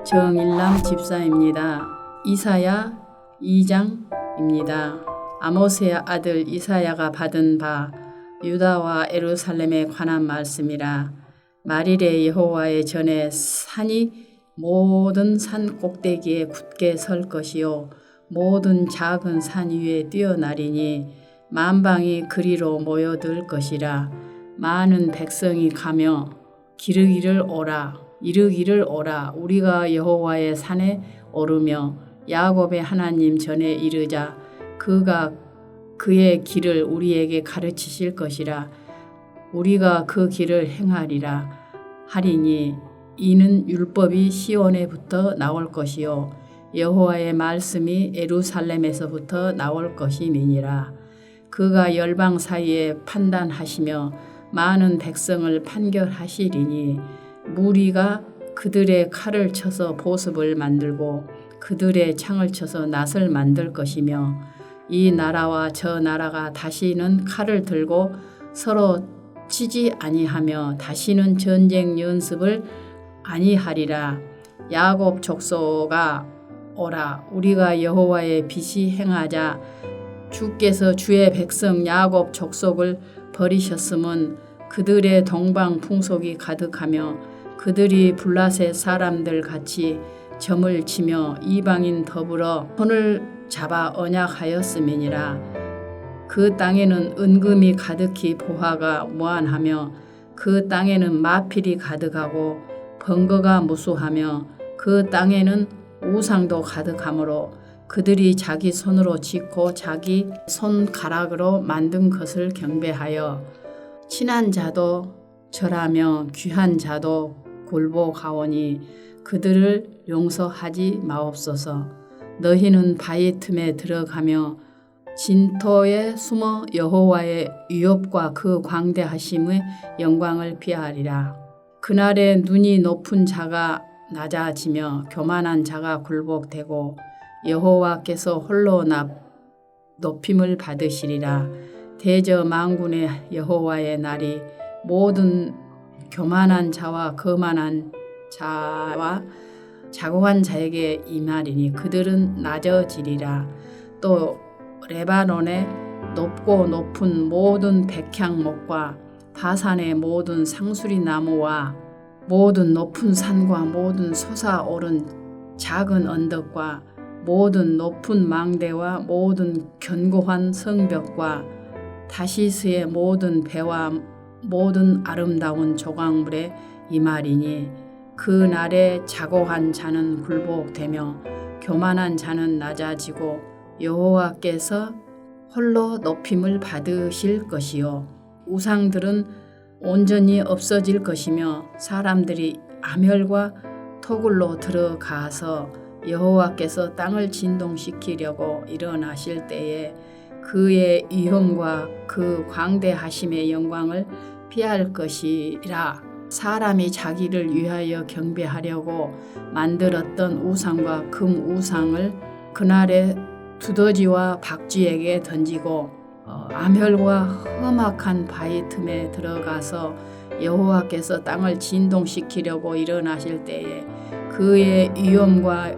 정일남 집사입니다. 이사야 2장입니다. 아모스의 아들 이사야가 받은 바 유다와 예루살렘에 관한 말씀이라. 말일에 여호와의 전에 산이 모든 산 꼭대기에 굳게 설 것이요 모든 작은 산 위에 뛰어나리니 만방이 그리로 모여들 것이라. 많은 백성이 가며 이르기를 오라 우리가 여호와의 산에 오르며 야곱의 하나님 전에 이르자. 그가 그의 길을 우리에게 가르치실 것이라. 우리가 그 길을 행하리라 하리니 이는 율법이 시온에부터 나올 것이요 여호와의 말씀이 예루살렘에서부터 나올 것임이니라. 그가 열방 사이에 판단하시며 많은 백성을 판결하시리니 무리가 그들의 칼을 쳐서 보습을 만들고 그들의 창을 쳐서 낫을 만들 것이며 이 나라와 저 나라가 다시는 칼을 들고 서로 치지 아니하며 다시는 전쟁 연습을 아니하리라. 야곱 족속아 오라 우리가 여호와의 빛이 행하자. 주께서 주의 백성 야곱 족속을 버리셨음은 그들의 동방 풍속이 가득하며 그들이 블라셋 사람들 같이 점을 치며 이방인 더불어 손을 잡아 언약하였음이니라. 그 땅에는 은금이 가득히 보화가 무한하며 그 땅에는 마필이 가득하고 번거가 무수하며 그 땅에는 우상도 가득하므로 그들이 자기 손으로 짓고 자기 손가락으로 만든 것을 경배하여 친한 자도 절하며 귀한 자도 굴복하오니 그들을 용서하지 마옵소서. 너희는 바위 틈에 들어가며 진토에 숨어 여호와의 위엄과 그 광대하심의 영광을 비하리라. 그날에 눈이 높은 자가 낮아지며 교만한 자가 굴복되고 여호와께서 홀로 높임을 받으시리라. 대저 만군의 여호와의 날이 모든 교만한 자와 거만한 자와 자고한 자에게 임하리니 그들은 낮아지리라. 또 레바논의 높고 높은 모든 백향목과 바산의 모든 상수리 나무와 모든 높은 산과 모든 솟아오른 작은 언덕과 모든 높은 망대와 모든 견고한 성벽과 다시스의 모든 배와 모든 아름다운 조각물에 임하리니 그 날에 자고한 자는 굴복되며 교만한 자는 낮아지고 여호와께서 홀로 높임을 받으실 것이요 우상들은 온전히 없어질 것이며 사람들이 아멸과 토굴로 들어가서 여호와께서 땅을 진동시키려고 일어나실 때에 그의 위엄과 그 광대하심의 영광을 피할 것이라. 사람이 자기를 위하여 경배하려고 만들었던 우상과 금 우상을 그날에 두더지와 박쥐에게 던지고 아멸과 험악한 바위 틈에 들어가서 여호와께서 땅을 진동시키려고 일어나실 때에 그의 위엄과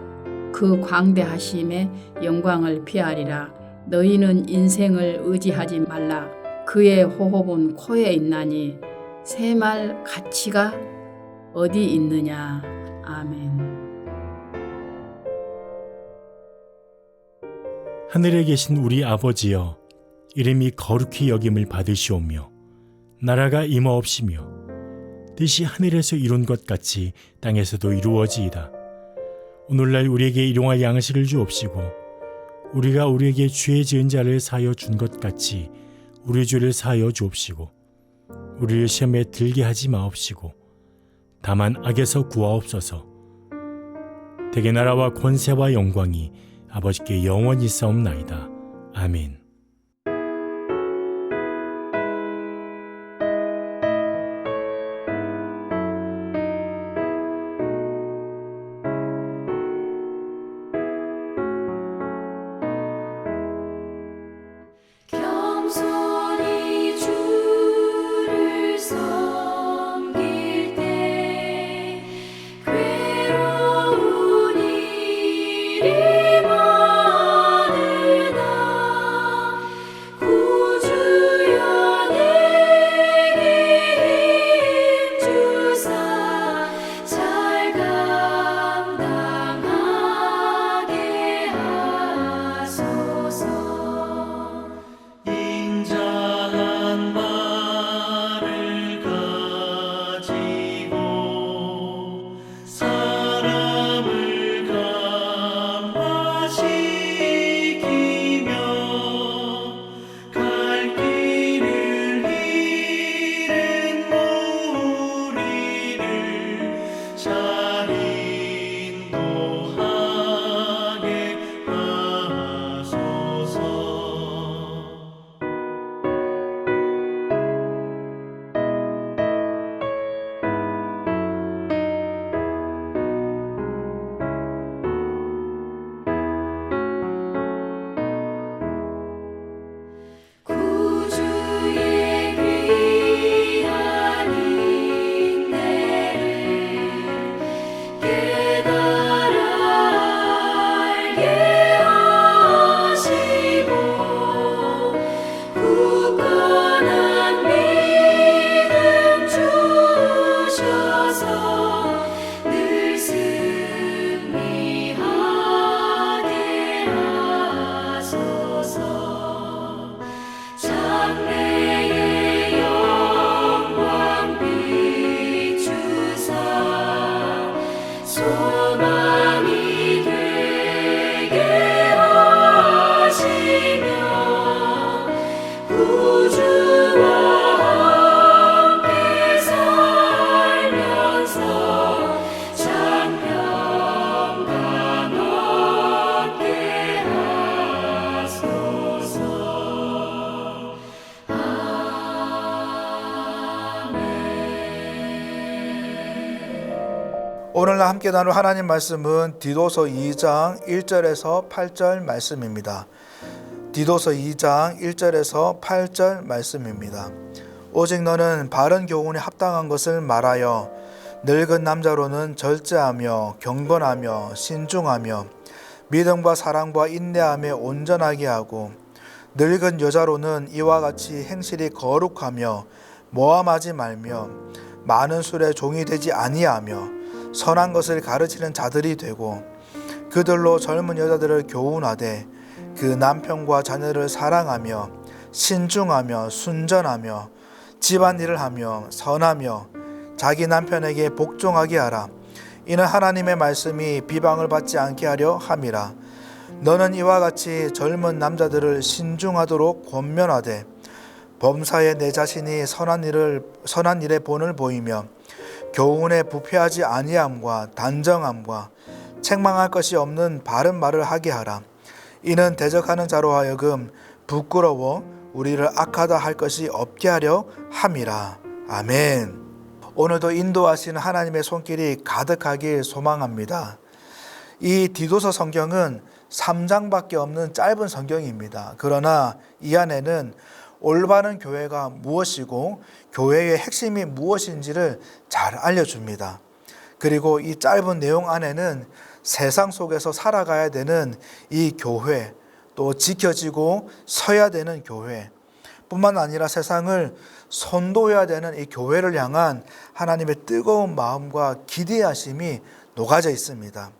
그 광대하심의 영광을 피하리라. 너희는 인생을 의지하지 말라. 그의 호흡은 코에 있나니 새말 가치가 어디 있느냐. 아멘. 하늘에 계신 우리 아버지여, 이름이 거룩히 여김을 받으시오며 나라가 임하옵시며 뜻이 하늘에서 이룬 것 같이 땅에서도 이루어지이다. 오늘날 우리에게 일용할 양식을 주옵시고 우리가 우리에게 죄 지은 자를 사하여 준 것 같이 우리 죄를 사하여 주옵시고 우리를 시험에 들게 하지 마옵시고 다만 악에서 구하옵소서. 대개 나라와 권세와 영광이 아버지께 영원히 있사옵나이다. 아멘. 겸손히 주를 섬길 때 괴로움 소망이 되게 하시며 구주와 함께 살면서 장평강 얻게 하소서. 오늘날 함께 나눌 하나님 말씀은 디도서 2장 1절에서 8절 말씀입니다. 디도서 2장 1절에서 8절 말씀입니다. 오직 너는 바른 교훈에 합당한 것을 말하여 늙은 남자로는 절제하며 경건하며 신중하며 믿음과 사랑과 인내함에 온전하게 하고 늙은 여자로는 이와 같이 행실이 거룩하며 모함하지 말며 많은 술에 종이 되지 아니하며 선한 것을 가르치는 자들이 되고 그들로 젊은 여자들을 교훈하되 그 남편과 자녀를 사랑하며 신중하며 순전하며 집안일을 하며 선하며 자기 남편에게 복종하게 하라. 이는 하나님의 말씀이 비방을 받지 않게 하려 함이라. 너는 이와 같이 젊은 남자들을 신중하도록 권면하되 범사에 내 자신이 선한 일에 본을 보이며 교훈에 부패하지 아니함과 단정함과 책망할 것이 없는 바른 말을 하게 하라. 이는 대적하는 자로 하여금 부끄러워 우리를 악하다 할 것이 없게 하려 함이라. 아멘. 오늘도 인도하시는 하나님의 손길이 가득하길 소망합니다. 이 디도서 성경은 3장밖에 없는 짧은 성경입니다. 그러나 이 안에는 올바른 교회가 무엇이고 교회의 핵심이 무엇인지를 잘 알려줍니다. 그리고 이 짧은 내용 안에는 세상 속에서 살아가야 되는 이 교회, 또 지켜지고 서야 되는 교회, 뿐만 아니라 세상을 선도해야 되는 이 교회를 향한 하나님의 뜨거운 마음과 기대하심이 녹아져 있습니다.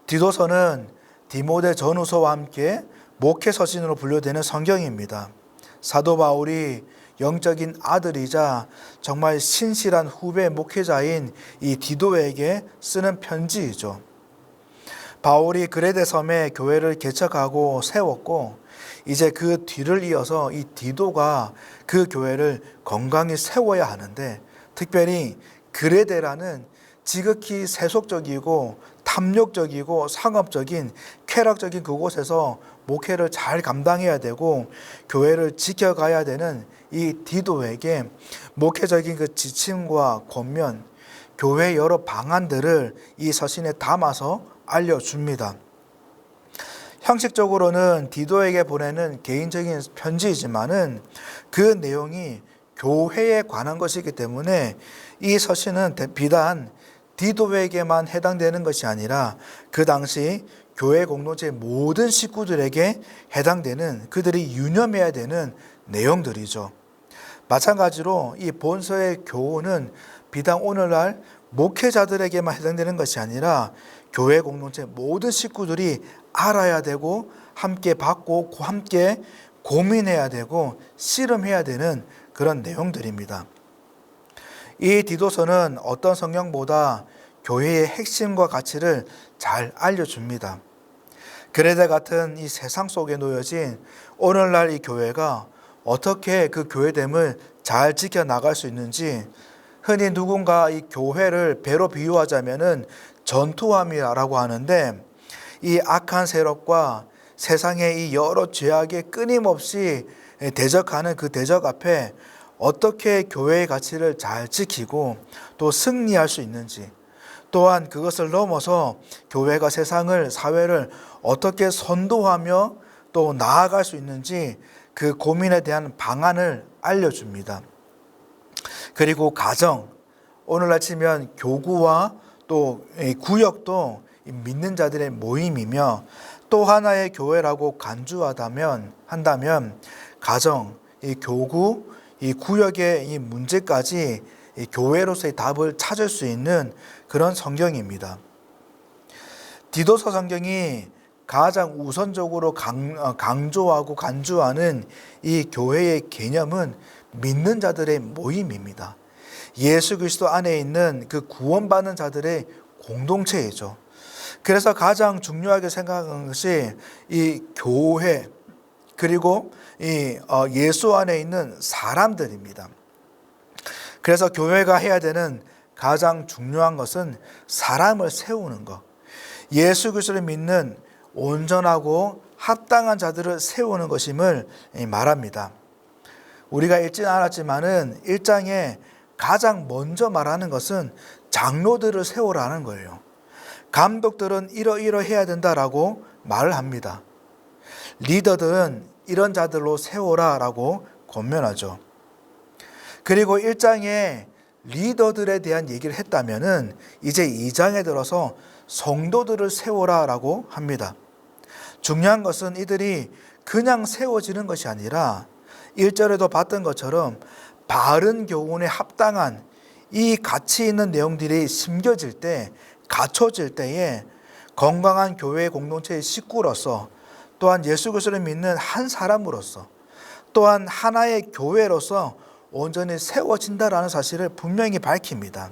디도서는 디모데 전후서와 함께 목회 서신으로 분류되는 성경입니다. 사도 바울이 영적인 아들이자 정말 신실한 후배 목회자인 이 디도에게 쓰는 편지이죠. 바울이 그레데 섬에 교회를 개척하고 세웠고 이제 그 뒤를 이어서 이 디도가 그 교회를 건강히 세워야 하는데 특별히 그레데라는 지극히 세속적이고 탐욕적이고 상업적인 쾌락적인 그곳에서 목회를 잘 감당해야 되고 교회를 지켜가야 되는 이 디도에게 목회적인 그 지침과 권면, 교회의 여러 방안들을 이 서신에 담아서 알려줍니다. 형식적으로는 디도에게 보내는 개인적인 편지이지만은 그 내용이 교회에 관한 것이기 때문에 이 서신은 비단 디도에게만 해당되는 것이 아니라 그 당시 교회 공동체 모든 식구들에게 해당되는 그들이 유념해야 되는 내용들이죠. 마찬가지로 이 본서의 교훈은 비단 오늘날 목회자들에게만 해당되는 것이 아니라 교회 공동체 모든 식구들이 알아야 되고 함께 받고 함께 고민해야 되고 씨름해야 되는 그런 내용들입니다. 이 디도서는 어떤 성경보다 교회의 핵심과 가치를 잘 알려줍니다. 그레데 같은 이 세상 속에 놓여진 오늘날 이 교회가 어떻게 그 교회됨을 잘 지켜나갈 수 있는지, 흔히 누군가 이 교회를 배로 비유하자면은 전투함이라고 하는데, 이 악한 세력과 세상의 이 여러 죄악에 끊임없이 대적하는 그 대적 앞에 어떻게 교회의 가치를 잘 지키고 또 승리할 수 있는지, 또한 그것을 넘어서 교회가 세상을, 사회를 어떻게 선도하며 또 나아갈 수 있는지 그 고민에 대한 방안을 알려줍니다. 그리고 가정, 오늘날 치면 교구와 또 구역도 믿는 자들의 모임이며, 또 하나의 교회라고 간주한다면 가정, 이 교구, 이 구역의 이 문제까지 이 교회로서의 답을 찾을 수 있는 그런 성경입니다. 디도서 성경이 가장 우선적으로 강조하고 간주하는 이 교회의 개념은 믿는 자들의 모임입니다. 예수 그리스도 안에 있는 그 구원받는 자들의 공동체이죠. 그래서 가장 중요하게 생각하는 것이 이 교회 그리고 이 예수 안에 있는 사람들입니다. 그래서 교회가 해야 되는 가장 중요한 것은 사람을 세우는 것. 예수 그리스도를 믿는 온전하고 합당한 자들을 세우는 것임을 말합니다. 우리가 읽지는 않았지만은 1장에 가장 먼저 말하는 것은 장로들을 세우라는 거예요. 감독들은 이러이러해야 된다라고 말을 합니다. 리더들은 이런 자들로 세워라라고 권면하죠. 그리고 1장에 리더들에 대한 얘기를 했다면은 이제 2장에 들어서 성도들을 세워라라고 합니다. 중요한 것은 이들이 그냥 세워지는 것이 아니라 1절에도 봤던 것처럼 바른 교훈에 합당한 이 가치 있는 내용들이 심겨질 때, 갖춰질 때에 건강한 교회 공동체의 식구로서 또한 예수 그리스도를 믿는 한 사람으로서 또한 하나의 교회로서 온전히 세워진다라는 사실을 분명히 밝힙니다.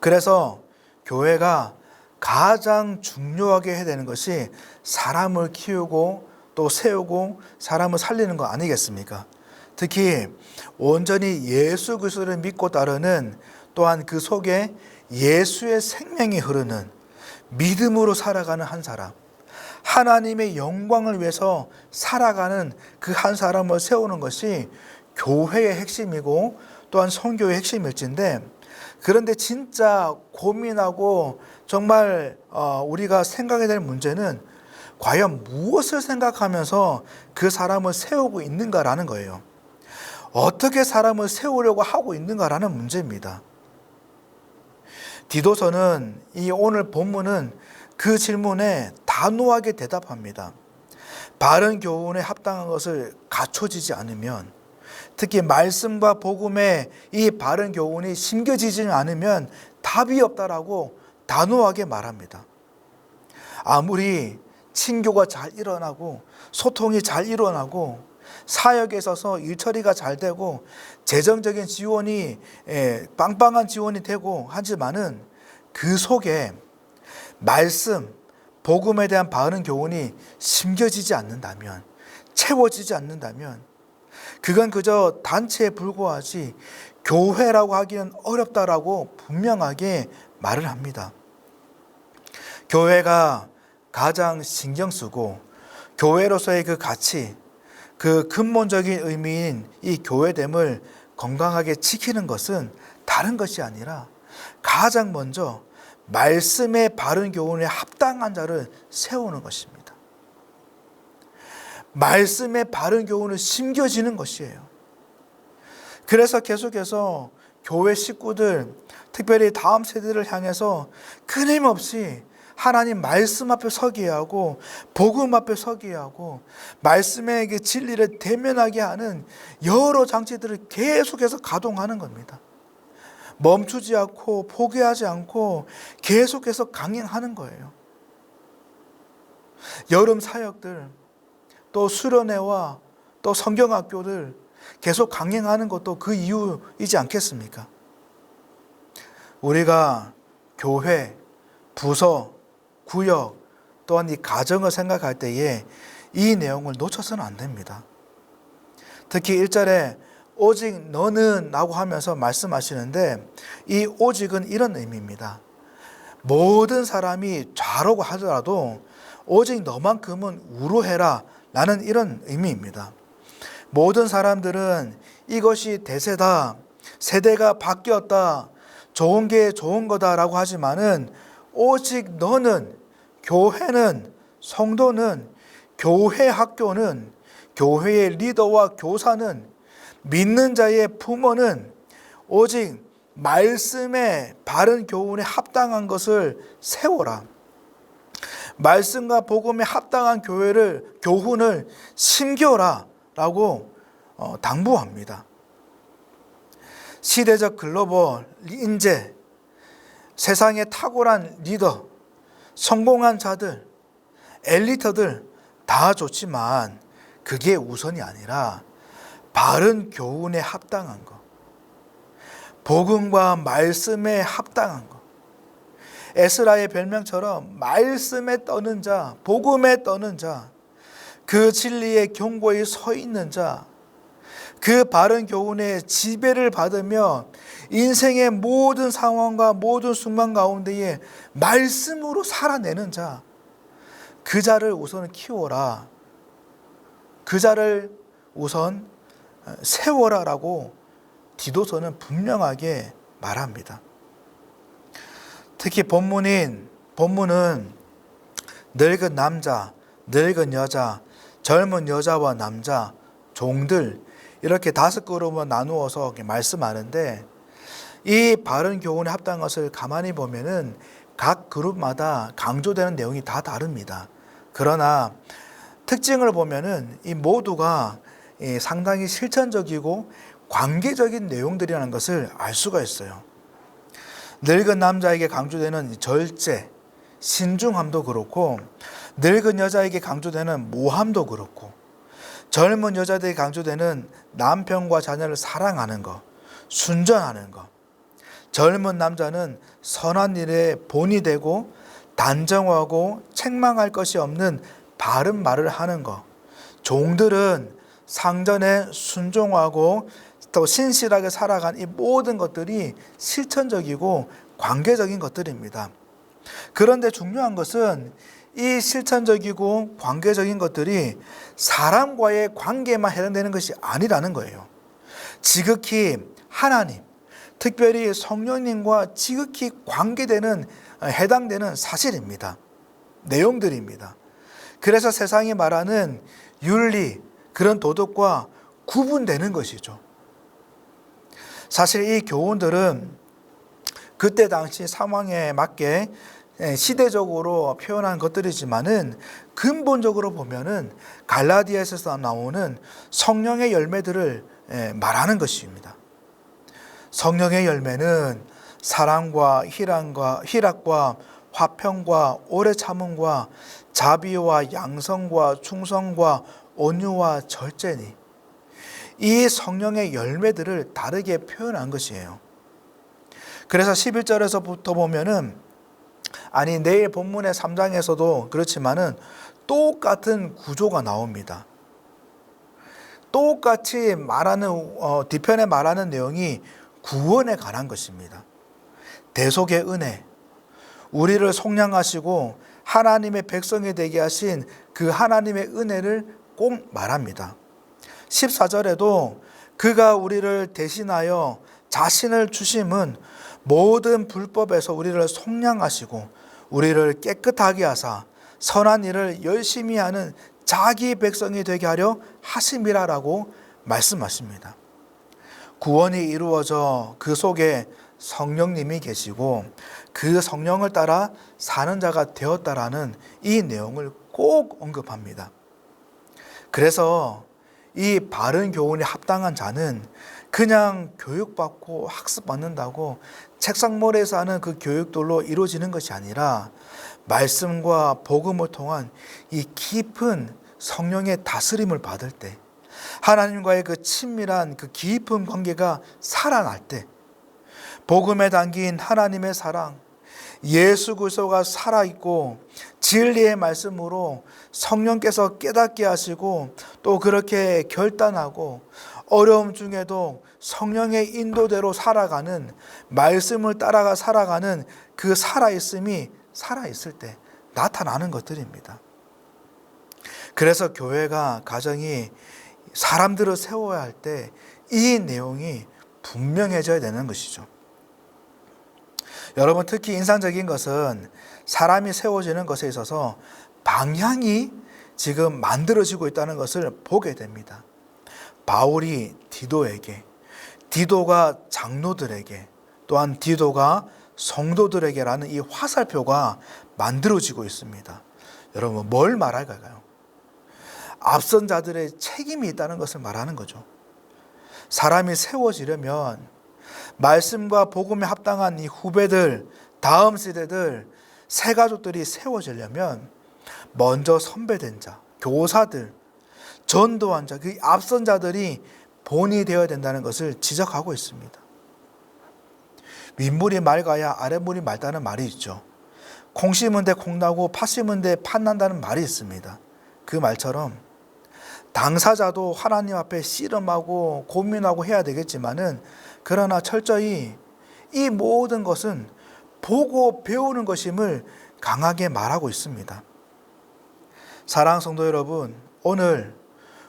그래서 교회가 가장 중요하게 해야 되는 것이 사람을 키우고 또 세우고 사람을 살리는 거 아니겠습니까? 특히 온전히 예수 그리스도를 믿고 따르는 또한 그 속에 예수의 생명이 흐르는 믿음으로 살아가는 한 사람, 하나님의 영광을 위해서 살아가는 그 한 사람을 세우는 것이 교회의 핵심이고 또한 선교의 핵심일진데, 그런데 진짜 고민하고 정말 우리가 생각해야 될 문제는 과연 무엇을 생각하면서 그 사람을 세우고 있는가라는 거예요. 어떻게 사람을 세우려고 하고 있는가라는 문제입니다. 디도서는 이 오늘 본문은 그 질문에 단호하게 대답합니다. 바른 교훈에 합당한 것을 갖춰지지 않으면, 특히 말씀과 복음의 이 바른 교훈이 심겨지지 않으면 답이 없다라고 단호하게 말합니다. 아무리 친교가 잘 일어나고 소통이 잘 일어나고 사역에 있어서 일처리가 잘 되고 재정적인 지원이 빵빵한 지원이 되고 하지만은 그 속에 말씀, 복음에 대한 바른 교훈이 심겨지지 않는다면, 채워지지 않는다면 그건 그저 단체에 불과하지 교회라고 하기는 어렵다라고 분명하게 말을 합니다. 교회가 가장 신경 쓰고 교회로서의 그 가치, 그 근본적인 의미인 이 교회됨을 건강하게 지키는 것은 다른 것이 아니라 가장 먼저 말씀의 바른 교훈에 합당한 자를 세우는 것입니다. 말씀의 바른 교훈을 심겨지는 것이에요. 그래서 계속해서 교회 식구들, 특별히 다음 세대를 향해서 끊임없이 하나님 말씀 앞에 서기야 하고 복음 앞에 서기야 하고 말씀의 그 진리를 대면하게 하는 여러 장치들을 계속해서 가동하는 겁니다. 멈추지 않고 포기하지 않고 계속해서 강행하는 거예요. 여름 사역들, 또 수련회와 또 성경학교들 계속 강행하는 것도 그 이유이지 않겠습니까? 우리가 교회, 부서, 구역 또한 이 가정을 생각할 때에 이 내용을 놓쳐서는 안 됩니다. 특히 1절에 오직 너는 라고 하면서 말씀하시는데 이 오직은 이런 의미입니다. 모든 사람이 좌라고 하더라도 오직 너만큼은 우로해라 라는 이런 의미입니다. 모든 사람들은 이것이 대세다, 세대가 바뀌었다, 좋은 게 좋은 거다라고 하지만은 오직 너는, 교회는, 성도는, 교회 학교는, 교회의 리더와 교사는, 믿는 자의 부모는 오직 말씀의 바른 교훈에 합당한 것을 세워라. 말씀과 복음에 합당한 교훈을 심겨라 라고 당부합니다. 시대적 글로벌 인재, 세상에 탁월한 리더, 성공한 자들, 엘리트들 다 좋지만 그게 우선이 아니라 바른 교훈에 합당한 것, 복음과 말씀에 합당한 것, 에스라의 별명처럼 말씀에 떠는 자, 복음에 떠는 자, 그 진리의 경고에 서 있는 자, 그 바른 교훈의 지배를 받으며 인생의 모든 상황과 모든 순간 가운데에 말씀으로 살아내는 자, 그 자를 우선 키워라. 그 자를 우선 세워라라고 디도서는 분명하게 말합니다. 특히 본문은 늙은 남자, 늙은 여자, 젊은 여자와 남자, 종들 이렇게 5그룹으로 나누어서 말씀하는데, 이 바른 교훈에 합당한 것을 가만히 보면은 각 그룹마다 강조되는 내용이 다 다릅니다. 그러나 특징을 보면은 이 모두가 상당히 실천적이고 관계적인 내용들이라는 것을 알 수가 있어요. 늙은 남자에게 강조되는 절제, 신중함도 그렇고, 늙은 여자에게 강조되는 모함도 그렇고, 젊은 여자들에게 강조되는 남편과 자녀를 사랑하는 것, 순전하는 것, 젊은 남자는 선한 일에 본이 되고 단정하고 책망할 것이 없는 바른 말을 하는 것, 종들은 상전에 순종하고 또 신실하게 살아간 이 모든 것들이 실천적이고 관계적인 것들입니다. 그런데 중요한 것은 이 실천적이고 관계적인 것들이 사람과의 관계만 해당되는 것이 아니라는 거예요. 지극히 하나님, 특별히 성령님과 지극히 해당되는 사실입니다. 내용들입니다. 그래서 세상이 말하는 윤리, 그런 도덕과 구분되는 것이죠. 사실 이 교훈들은 그때 당시 상황에 맞게 시대적으로 표현한 것들이지만은 근본적으로 보면은 갈라디아에서 나오는 성령의 열매들을 말하는 것입니다. 성령의 열매는 사랑과 희락과 화평과 오래 참음과 자비와 양성과 충성과 온유와 절제니, 이 성령의 열매들을 다르게 표현한 것이에요. 그래서 11절에서부터 보면은, 내일 본문의 3장에서도 그렇지만은 똑같은 구조가 나옵니다. 똑같이 뒤편에 말하는 내용이 구원에 관한 것입니다. 대속의 은혜, 우리를 속량하시고 하나님의 백성이 되게 하신 그 하나님의 은혜를 꼭 말합니다. 14절에도 그가 우리를 대신하여 자신을 주심은 모든 불법에서 우리를 속량하시고 우리를 깨끗하게 하사 선한 일을 열심히 하는 자기 백성이 되게 하려 하심이라라고 말씀하십니다. 구원이 이루어져 그 속에 성령님이 계시고 그 성령을 따라 사는 자가 되었다라는 이 내용을 꼭 언급합니다. 그래서 이 바른 교훈에 합당한 자는 그냥 교육받고 학습받는다고 책상머리에서 하는 그 교육들로 이루어지는 것이 아니라 말씀과 복음을 통한 이 깊은 성령의 다스림을 받을 때, 하나님과의 그 친밀한 그 깊은 관계가 살아날 때, 복음에 담긴 하나님의 사랑, 예수 그리스도가 살아있고 진리의 말씀으로 성령께서 깨닫게 하시고 또 그렇게 결단하고 어려움 중에도 성령의 인도대로 살아가는, 말씀을 따라가 살아가는 그 살아있음이 살아있을 때 나타나는 것들입니다. 그래서 교회가, 가정이 사람들을 세워야 할 때 이 내용이 분명해져야 되는 것이죠. 여러분, 특히 인상적인 것은 사람이 세워지는 것에 있어서 방향이 지금 만들어지고 있다는 것을 보게 됩니다. 바울이 디도에게, 디도가 장로들에게, 또한 디도가 성도들에게라는 이 화살표가 만들어지고 있습니다. 여러분, 뭘 말할까요? 앞선 자들의 책임이 있다는 것을 말하는 거죠. 사람이 세워지려면 말씀과 복음에 합당한 이 후배들, 다음 세대들, 새 가족들이 세워지려면 먼저 선배된 자, 교사들, 전도한 자, 그 앞선 자들이 본이 되어야 된다는 것을 지적하고 있습니다. 윗물이 맑아야 아랫물이 맑다는 말이 있죠. 콩 심은 데 콩 나고 팥 심은 데 팥 난다는 말이 있습니다. 그 말처럼 당사자도 하나님 앞에 씨름하고 고민하고 해야 되겠지만은, 그러나 철저히 이 모든 것은 보고 배우는 것임을 강하게 말하고 있습니다. 사랑하는 성도 여러분, 오늘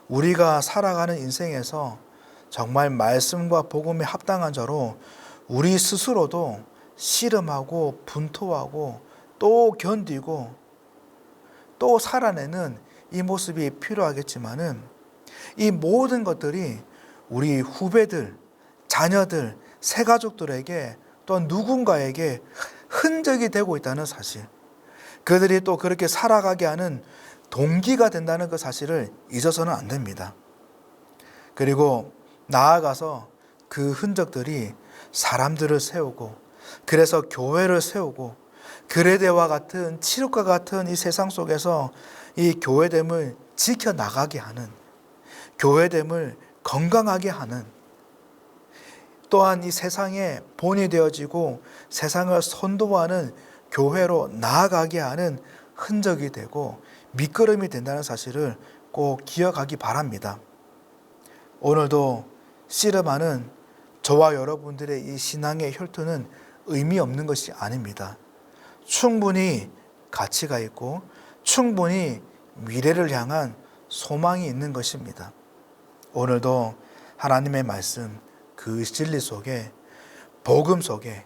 우리가 살아가는 인생에서 정말 말씀과 복음에 합당한 자로 우리 스스로도 씨름하고 분투하고 또 견디고 또 살아내는 이 모습이 필요하겠지만은, 이 모든 것들이 우리 후배들, 자녀들, 새가족들에게 또 누군가에게 흔적이 되고 있다는 사실, 그들이 또 그렇게 살아가게 하는 동기가 된다는 그 사실을 잊어서는 안 됩니다. 그리고 나아가서 그 흔적들이 사람들을 세우고, 그래서 교회를 세우고, 그레데와 같은 칠흑과 같은 이 세상 속에서 이 교회됨을 지켜나가게 하는, 교회됨을 건강하게 하는, 또한 이 세상에 본이 되어지고 세상을 선도하는 교회로 나아가게 하는 흔적이 되고 밑거름이 된다는 사실을 꼭 기억하기 바랍니다. 오늘도 씨름하는 저와 여러분들의 이 신앙의 혈투는 의미 없는 것이 아닙니다. 충분히 가치가 있고 충분히 미래를 향한 소망이 있는 것입니다. 오늘도 하나님의 말씀, 그 진리 속에, 복음 속에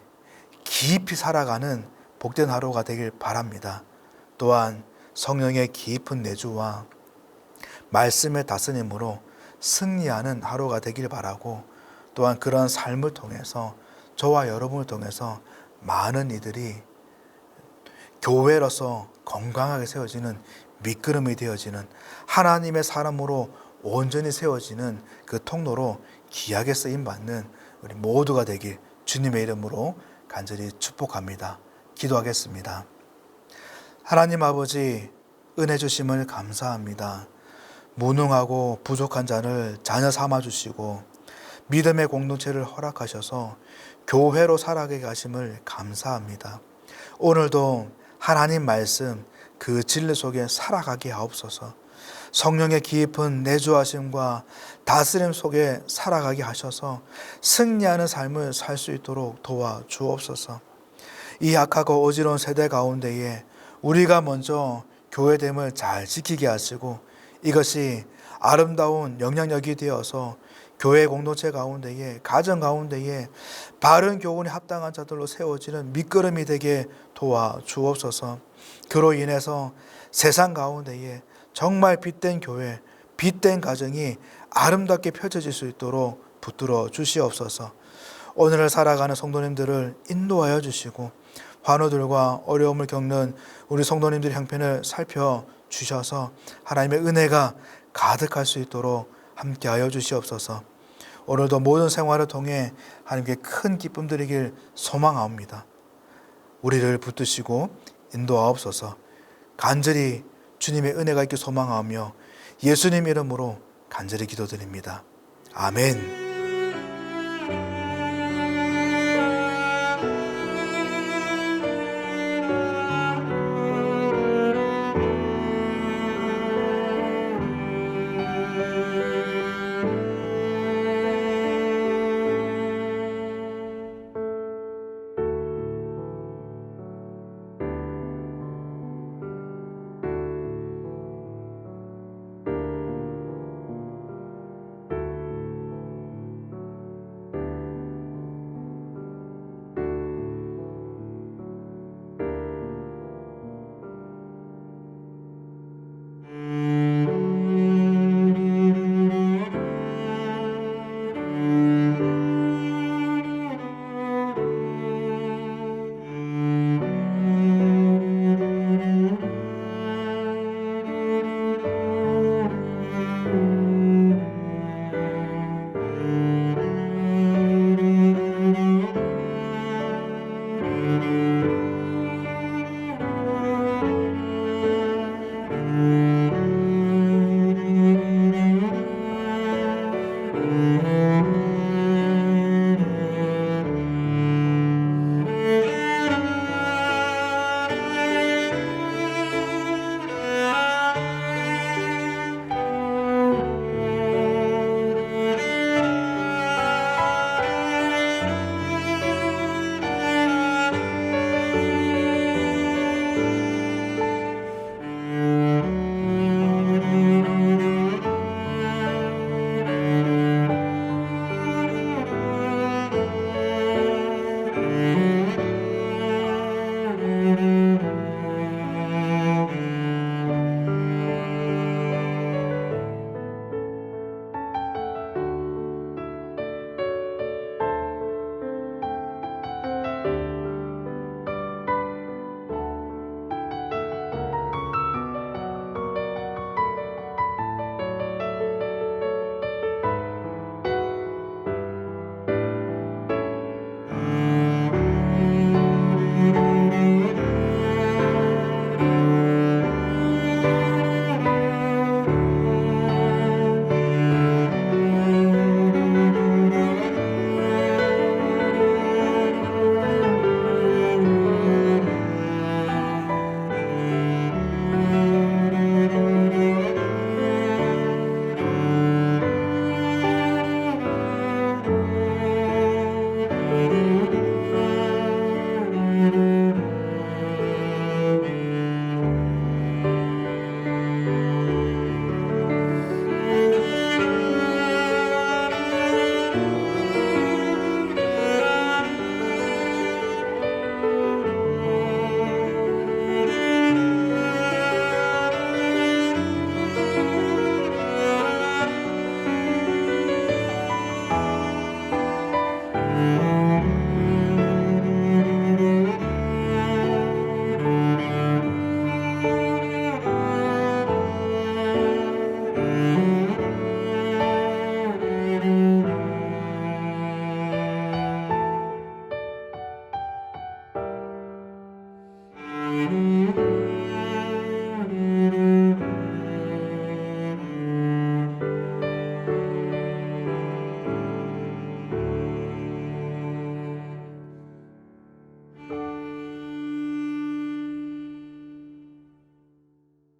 깊이 살아가는 복된 하루가 되길 바랍니다. 또한 성령의 깊은 내주와 말씀의 다스림으로 승리하는 하루가 되길 바라고, 또한 그런 삶을 통해서 저와 여러분을 통해서 많은 이들이 교회로서 건강하게 세워지는 밑거름이 되어지는 하나님의 사람으로 온전히 세워지는 그 통로로 귀하게 쓰임받는 우리 모두가 되길 주님의 이름으로 간절히 축복합니다. 기도하겠습니다. 하나님 아버지, 은혜 주심을 감사합니다. 무능하고 부족한 자를 자녀 삼아 주시고 믿음의 공동체를 허락하셔서 교회로 살아가게 하심을 감사합니다. 오늘도 하나님 말씀 그 진리 속에 살아가게 하옵소서. 성령의 깊은 내주하심과 다스림 속에 살아가게 하셔서 승리하는 삶을 살 수 있도록 도와주옵소서. 이 약하고 어지러운 세대 가운데에 우리가 먼저 교회됨을 잘 지키게 하시고, 이것이 아름다운 영향력이 되어서 교회 공동체 가운데에, 가정 가운데에 바른 교훈에 합당한 자들로 세워지는 밑거름이 되게 도와주옵소서. 그로 인해서 세상 가운데에 정말 빛된 교회, 빛된 가정이 아름답게 펼쳐질 수 있도록 붙들어 주시옵소서. 오늘을 살아가는 성도님들을 인도하여 주시고, 환우들과 어려움을 겪는 우리 성도님들의 형편을 살펴주셔서 하나님의 은혜가 가득할 수 있도록 함께하여 주시옵소서. 오늘도 모든 생활을 통해 하나님께 큰 기쁨 드리길 소망하옵니다. 우리를 붙드시고 인도하옵소서. 간절히 주님의 은혜가 있길 소망하며 예수님 이름으로 간절히 기도드립니다. 아멘.